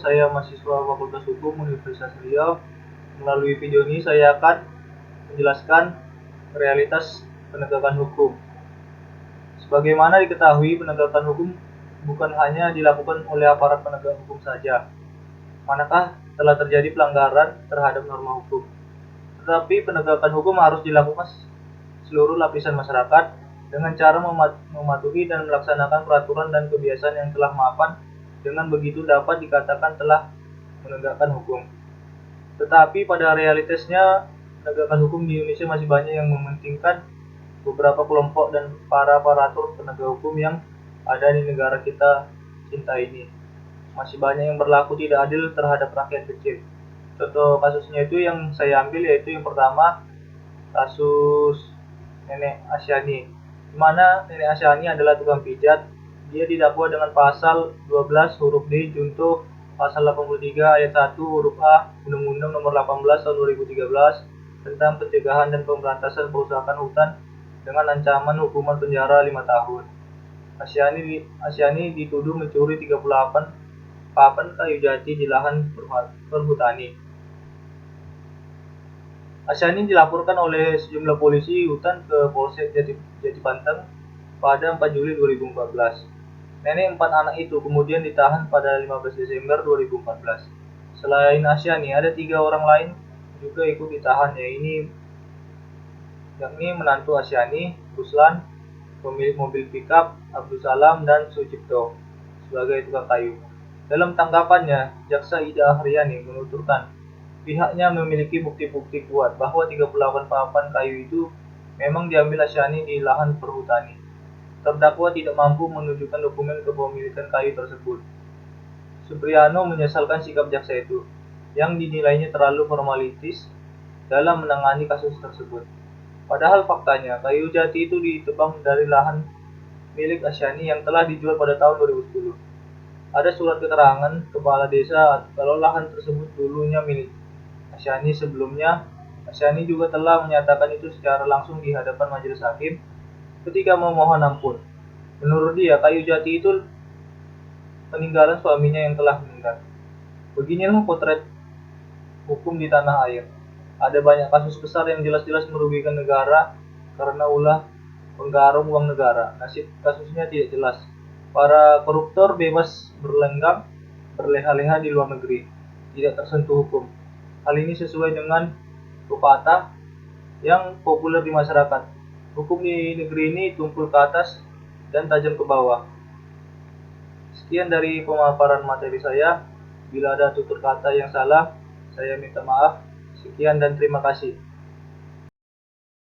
saya mahasiswa Fakultas Hukum Universitas Riau. Melalui video ini saya akan menjelaskan realitas penegakan hukum. Sebagaimana diketahui, penegakan hukum bukan hanya dilakukan oleh aparat penegak hukum saja, manakah telah terjadi pelanggaran terhadap norma hukum. Tetapi penegakan hukum harus dilakukan seluruh lapisan masyarakat dengan cara mematuhi dan melaksanakan peraturan dan kebiasaan yang telah mapan. Dengan begitu dapat dikatakan telah menegakkan hukum. Tetapi pada realitasnya, penegakan hukum di Indonesia masih banyak yang mementingkan beberapa kelompok dan para aparatur penegak hukum yang ada di negara kita cinta ini. Masih banyak yang berlaku tidak adil terhadap rakyat kecil. Contoh kasusnya itu yang saya ambil yaitu yang pertama, kasus Nenek Asyani, di mana Nenek Asyani adalah tukang pijat. Dia didakwa dengan pasal 12 huruf D junto pasal 83 ayat 1 huruf A Undang-Undang Nomor 18 Tahun 2013 tentang pencegahan dan pemberantasan perusakan hutan dengan ancaman hukuman penjara 5 tahun. Asyani dituduh mencuri 38 papan kayu jati di lahan perhutani. Asyani dilaporkan oleh sejumlah polisi hutan ke Polsek Jatipanteng pada 4 Juli 2014. Nenek 4 anak itu kemudian ditahan pada 15 Desember 2014. Selain Asyani, ada 3 orang lain juga ikut ditahan, yakni menantu Asyani, Ruslan, pemilik mobil pickup, Abdul Salam, dan Sucipto sebagai tukang kayu. Dalam tanggapannya, Jaksa Ida Ahriani menuturkan pihaknya memiliki bukti-bukti kuat bahwa 38 papan kayu itu memang diambil Asyani di lahan perhutani. Terdakwa tidak mampu menunjukkan dokumen kepemilikan kayu tersebut. Supriyono menyesalkan sikap jaksa itu, yang dinilainya terlalu formalistis dalam menangani kasus tersebut. Padahal faktanya, kayu jati itu ditebang dari lahan milik Asyani yang telah dijual pada tahun 2010. Ada surat keterangan kepala desa kalau lahan tersebut dulunya milik Asyani. Sebelumnya, Asyani juga telah menyatakan itu secara langsung di hadapan majelis hakim ketika memohon ampun. Menurut dia, kayu jati itu peninggalan suaminya yang telah meninggal. Beginilah potret hukum di tanah air. Ada banyak kasus besar yang jelas-jelas merugikan negara karena ulah penggarong uang negara. Nasib kasusnya tidak jelas. Para koruptor bebas berlenggak, berleha-leha di luar negeri, tidak tersentuh hukum. Hal ini sesuai dengan pepatah yang populer di masyarakat. Hukum di negeri ini tumpul ke atas dan tajam ke bawah. Sekian dari pemaparan materi saya. Bila ada tutur kata yang salah, saya minta maaf. Sekian dan terima kasih.